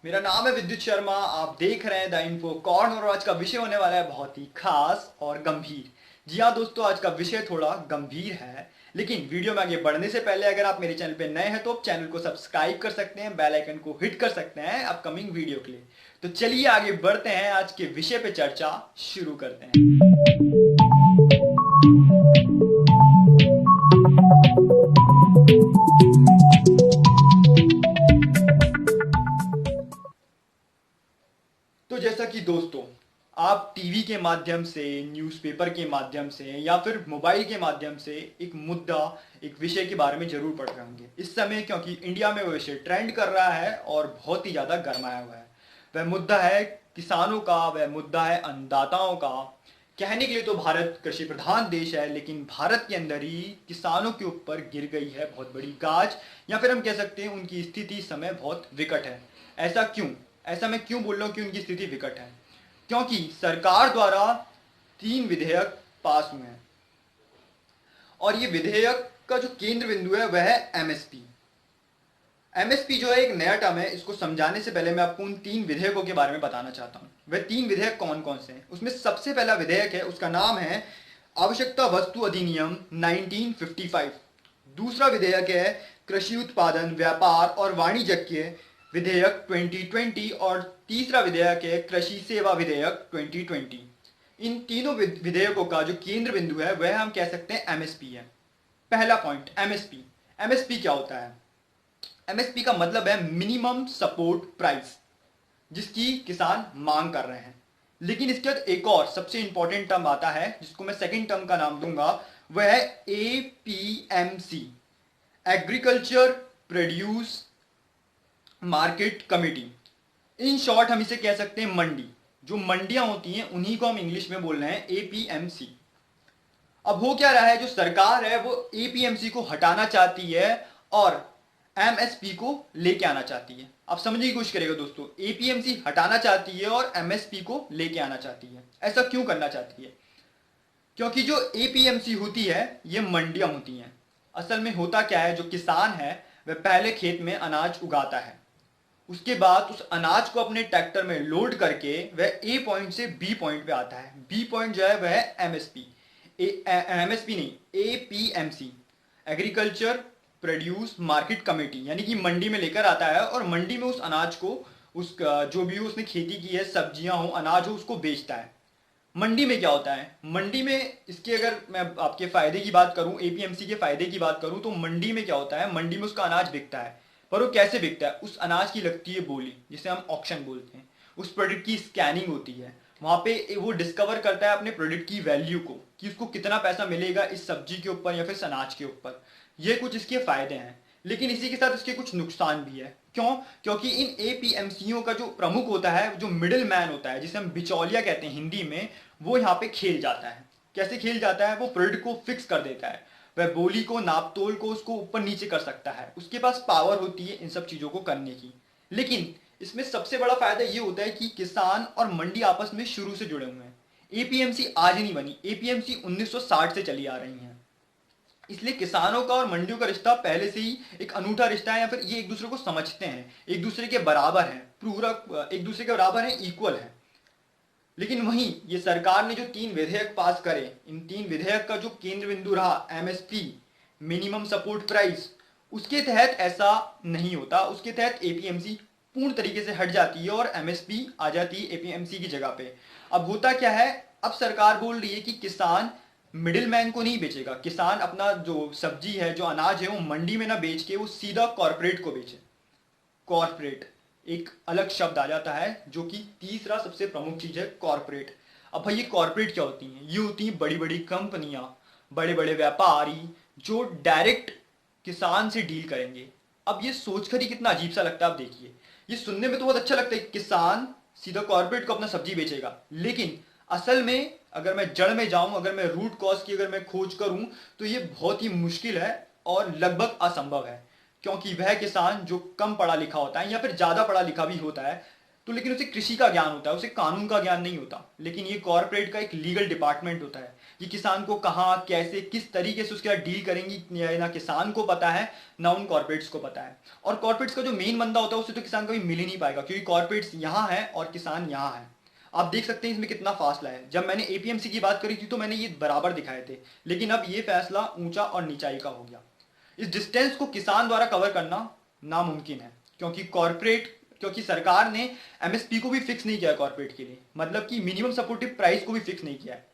मेरा नाम है विद्युत शर्मा। आप देख रहे हैं द इन्फो कॉर्न और आज का विषय होने वाला है बहुत ही खास और गंभीर। जी हाँ दोस्तों, आज का विषय थोड़ा गंभीर है, लेकिन वीडियो में आगे बढ़ने से पहले अगर आप मेरे चैनल पे नए हैं तो आप चैनल को सब्सक्राइब कर सकते हैं, बेल आइकन को हिट कर सकते हैं अपकमिंग वीडियो के लिए। तो चलिए आगे बढ़ते हैं, आज के विषय पे चर्चा शुरू करते हैं। तो जैसा कि दोस्तों, आप टीवी के माध्यम से, न्यूज़पेपर के माध्यम से या फिर मोबाइल के माध्यम से एक मुद्दा, एक विषय के बारे में जरूर पढ़ रहे होंगे इस समय, क्योंकि इंडिया में वो विषय ट्रेंड कर रहा है और बहुत ही ज़्यादा गरमाया हुआ है। वह मुद्दा है किसानों का, वह मुद्दा है अन्नदाताओं का। कहने के लिए तो भारत कृषि प्रधान देश है, लेकिन भारत के अंदर ही किसानों के ऊपर गिर गई है बहुत बड़ी गाज, या फिर हम कह सकते हैं उनकी स्थिति इस समय बहुत विकट है। ऐसा क्यों? ऐसा मैं क्यों बोल रहा हूँ कि उनकी स्थिति विकट है? क्योंकि सरकार द्वारा 3 विधेयक पास हुए हैं और ये विधेयक का जो केंद्र बिंदु है वह है एमएसपी। एमएसपी जो है एक नया टर्म है, इसको समझाने से पहले मैं आपको उन 3 विधेयकों के बारे में बताना चाहता हूँ। वह 3 विधेयक कौन कौन से हैं? उसमें सबसे पहला विधेयक है, उसका नाम है आवश्यकता वस्तु अधिनियम 1955। दूसरा विधेयक है कृषि उत्पादन, व्यापार और वाणिज्य विधेयक 2020 और तीसरा विधेयक है कृषि सेवा विधेयक 2020। इन तीनों विधेयकों का जो केंद्र बिंदु है वह हम कह सकते हैं एमएसपी है। पहला पॉइंट, एमएसपी। एमएसपी क्या होता है? एमएसपी का मतलब है मिनिमम सपोर्ट प्राइस, जिसकी किसान मांग कर रहे हैं। लेकिन इसके बाद एक और सबसे इंपॉर्टेंट टर्म आता है, जिसको मैं सेकंड टर्म का नाम दूंगा, वह है APMC, agriculture produce market committee. In short हम इसे कह सकते हैं मंडी। जो मंडियां होती हैं उन्हीं को हम इंग्लिश में बोल रहे हैं एपीएमसी। अब हो क्या रहा है, जो सरकार है वो एपीएमसी को हटाना चाहती है और एमएसपी को लेके आना चाहती है। आप समझने की कोशिश करिएगा दोस्तों, एपीएमसी हटाना चाहती है और एमएसपी को लेके आना चाहती है। ऐसा क्यों करना चाहती है? क्योंकि जो एपीएमसी होती है ये मंडियां होती हैं। असल में होता क्या है, जो किसान है वह पहले खेत में अनाज उगाता है, उसके बाद उस अनाज को अपने ट्रैक्टर में लोड करके वह ए पॉइंट से बी पॉइंट पे आता है। बी पॉइंट जो है वह है एमएसपी, एमएसपी नहीं, APMC, agriculture produce market committee, यानी कि मंडी में लेकर आता है और मंडी में उस अनाज को, उसका जो भी उसने खेती की है, सब्जियां हो, अनाज हो, उसको बेचता है। मंडी में क्या होता है? मंडी में इसके, अगर मैं आपके फायदे की बात करूं, एपीएमसी के फायदे की बात करूं, तो मंडी में क्या होता है, मंडी में उसका अनाज बिकता है। पर वो कैसे बिकता है? उस अनाज की लगती है बोली, जिसे हम ऑक्शन बोलते हैं। उस प्रोडक्ट की स्कैनिंग होती है, वहां पे वो डिस्कवर करता है अपने प्रोडक्ट की वैल्यू को, कि उसको कितना पैसा मिलेगा इस सब्जी के ऊपर या फिर अनाज के ऊपर। ये कुछ इसके फायदे हैं, लेकिन इसी के साथ इसके कुछ नुकसान भी है। क्यों? क्योंकि इन एपीएमसीओ का जो प्रमुख होता है, जो मिडिल मैन होता है, जिसे हम बिचौलिया कहते हैं हिंदी में, वो यहाँ पे खेल जाता है। कैसे खेल जाता है? वो प्रोडक्ट को फिक्स कर देता है, वह बोली को, नापतोल को, उसको ऊपर नीचे कर सकता है। उसके पास पावर होती है इन सब चीजों को करने की। लेकिन इसमें सबसे बड़ा फायदा ये होता है कि किसान और मंडी आपस में शुरू से जुड़े हुए हैं। एपीएमसी आज नहीं बनी, एपीएमसी 1960 से चली आ रही है। इसलिए किसानों का और मंडियों का रिश्ता पहले से ही एक अनूठा रिश्ता है, या फिर ये एक दूसरे को समझते हैं, एक दूसरे के बराबर है, पूरा एक दूसरे के बराबर है, इक्वल है। लेकिन वहीं ये सरकार ने जो 3 विधेयक पास करे, इन 3 विधेयक का जो केंद्र बिंदु रहा एमएसपी, मिनिमम सपोर्ट प्राइस, उसके तहत ऐसा नहीं होता। उसके तहत एपीएमसी पूर्ण तरीके से हट जाती है और एमएसपी आ जाती है एपीएमसी की जगह पे। अब होता क्या है, अब सरकार बोल रही है कि किसान मिडिल मैन को नहीं बेचेगा, किसान अपना जो सब्जी है, जो अनाज है, वो मंडी में ना बेच के वो सीधा कॉरपोरेट को बेचे। कॉरपोरेट एक अलग शब्द आ जाता है, जो कि तीसरा सबसे प्रमुख चीज है, कॉरपोरेट। अब भाई ये कॉरपोरेट क्या होती हैं? ये होती हैं बड़ी बड़ी कंपनियां, बड़े बड़े व्यापारी, जो डायरेक्ट किसान से डील करेंगे। अब ये सोचकर ही कितना अजीब सा लगता है। आप देखिए, ये सुनने में तो बहुत अच्छा लगता है, किसान सीधा कॉरपोरेट को अपना सब्जी बेचेगा, लेकिन असल में अगर मैं जड़ में जाऊं, अगर मैं रूट कॉज की अगर मैं खोज करूं, तो ये बहुत ही मुश्किल है और लगभग असंभव है। क्योंकि वह किसान जो कम पढ़ा लिखा होता है या फिर ज्यादा पढ़ा लिखा भी होता है, तो लेकिन उसे कृषि का ज्ञान होता है, उसे कानून का ज्ञान नहीं होता। लेकिन ये कॉर्पोरेट का एक लीगल डिपार्टमेंट होता है, कि किसान को कहाँ कैसे किस तरीके से उसके साथ डील करेंगी, ना किसान को पता है ना उन कॉर्पोरेट्स को पता है। और कॉर्पोरेट्स का जो मेन बंदा होता है उससे तो किसान कभी मिल ही नहीं पाएगा, क्योंकि कॉर्पोरेट्स यहाँ है और किसान यहाँ है। आप देख सकते हैं इसमें कितना फासला है। जब मैंने एपीएमसी की बात करी थी तो मैंने ये बराबर दिखाए थे, लेकिन अब ये फैसला ऊंचा और निचाई का हो गया। इस डिस्टेंस को किसान द्वारा कवर करना नामुमकिन है, क्योंकि सरकार ने एमएसपी को भी फिक्स नहीं किया कॉर्पोरेट के लिए, मतलब कि मिनिमम सपोर्टिव प्राइस को भी फिक्स नहीं किया है।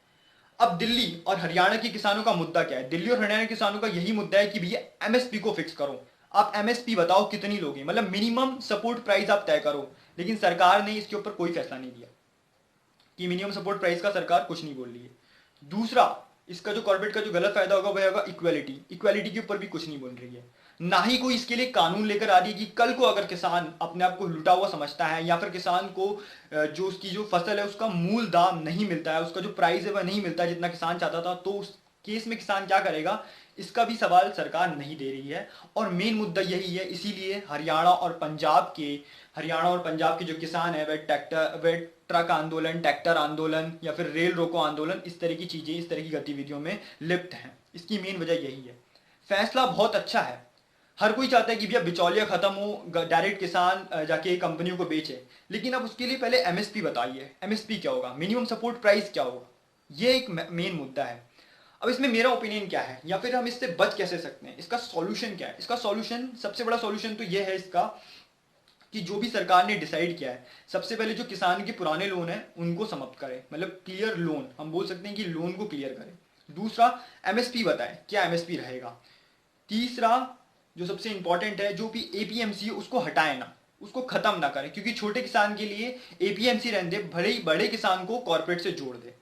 अब दिल्ली और हरियाणा के किसानों का मुद्दा क्या है? दिल्ली और हरियाणा के किसानों का यही मुद्दा है कि भैया एमएसपी को फिक्स करो। आप एमएसपी बताओ कितनी लोगे, मतलब मिनिमम सपोर्ट प्राइस आप तय करो। लेकिन सरकार ने इसके ऊपर कोई फैसला नहीं दिया कि मिनिमम सपोर्ट प्राइस का सरकार कुछ नहीं बोल रही है। दूसरा, इसका जो कॉर्पोरेट का जो गलत फायदा होगा वह होगा इक्वालिटी। इक्वालिटी के ऊपर भी कुछ नहीं बोल रही है, ना ही कोई इसके लिए कानून लेकर आ रही है कि कल को अगर किसान अपने आप को लुटा हुआ समझता है या फिर किसान को जो उसकी जो फसल है उसका मूल दाम नहीं मिलता है, उसका जो प्राइस है वह नहीं मिलता है जितना किसान चाहता था, तो उस केस में किसान क्या करेगा, इसका भी सवाल सरकार नहीं दे रही है। और मेन मुद्दा यही है, इसीलिए हरियाणा और पंजाब के जो किसान है वह ट्रक आंदोलन, ट्रैक्टर आंदोलन या फिर रेल रोको आंदोलन, इस तरह की चीजें, इस तरह की गतिविधियों में लिप्त हैं। इसकी मेन वजह यही है। फैसला बहुत अच्छा है, हर कोई चाहता है कि भैया बिचौलिया खत्म हो, डायरेक्ट किसान जाके कंपनियों को बेचे, लेकिन अब उसके लिए पहले एमएसपी बताइए। एमएसपी क्या होगा, मिनिमम सपोर्ट प्राइस क्या होगा, ये एक मेन मुद्दा है। अब इसमें मेरा ओपिनियन क्या है या फिर हम इससे बच कैसे सकते हैं, इसका सॉल्यूशन क्या है? इसका सॉल्यूशन, सबसे बड़ा सॉल्यूशन तो ये है इसका कि जो भी सरकार ने डिसाइड किया है, सबसे पहले जो किसान के पुराने लोन है उनको समाप्त करें, मतलब क्लियर लोन, हम बोल सकते हैं कि लोन को क्लियर करें। दूसरा, एमएसपी बताएं क्या एमएसपी रहेगा। तीसरा, जो सबसे इंपॉर्टेंट है, जो भी एपीएमसी उसको हटाए ना, उसको खत्म ना करें, क्योंकि छोटे किसान के लिए एपीएमसी रहने दे, भले ही बड़े किसान को कॉर्पोरेट से जोड़ दे।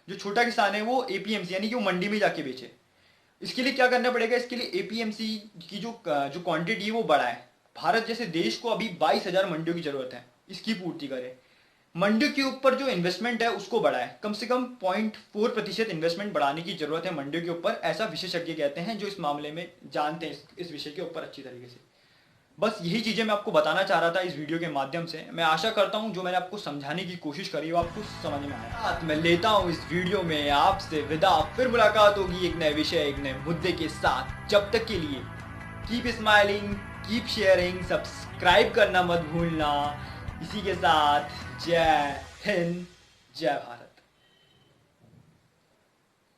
जो छोटा किसान है वो एपीएमसी यानी कि वो मंडी में जाके बेचे। इसके लिए क्या करना पड़ेगा, इसके लिए एपीएमसी की जो क्वांटिटी है वो बढ़ाए। भारत जैसे देश को अभी 22,000 मंडियों की जरूरत है, इसकी पूर्ति करे। मंडियों के ऊपर जो इन्वेस्टमेंट है उसको बढ़ाए, कम से कम 0.4% इन्वेस्टमेंट बढ़ाने की जरूरत है मंडियों के ऊपर, ऐसा विशेषज्ञ कहते हैं जो इस मामले में जानते हैं इस विषय के ऊपर अच्छी तरीके से। बस यही चीजें मैं आपको बताना चाह रहा था इस वीडियो के माध्यम से। मैं आशा करता हूं जो मैंने आपको समझाने की कोशिश करी वो आपको समझ में आया। मैं लेता हूं इस वीडियो में आपसे विदा, फिर मुलाकात होगी एक नए विषय, एक नए मुद्दे के साथ। जब तक के लिए keep smiling, keep sharing, subscribe करना मत भूलना। इसी के साथ जय हिंद, जय भारत।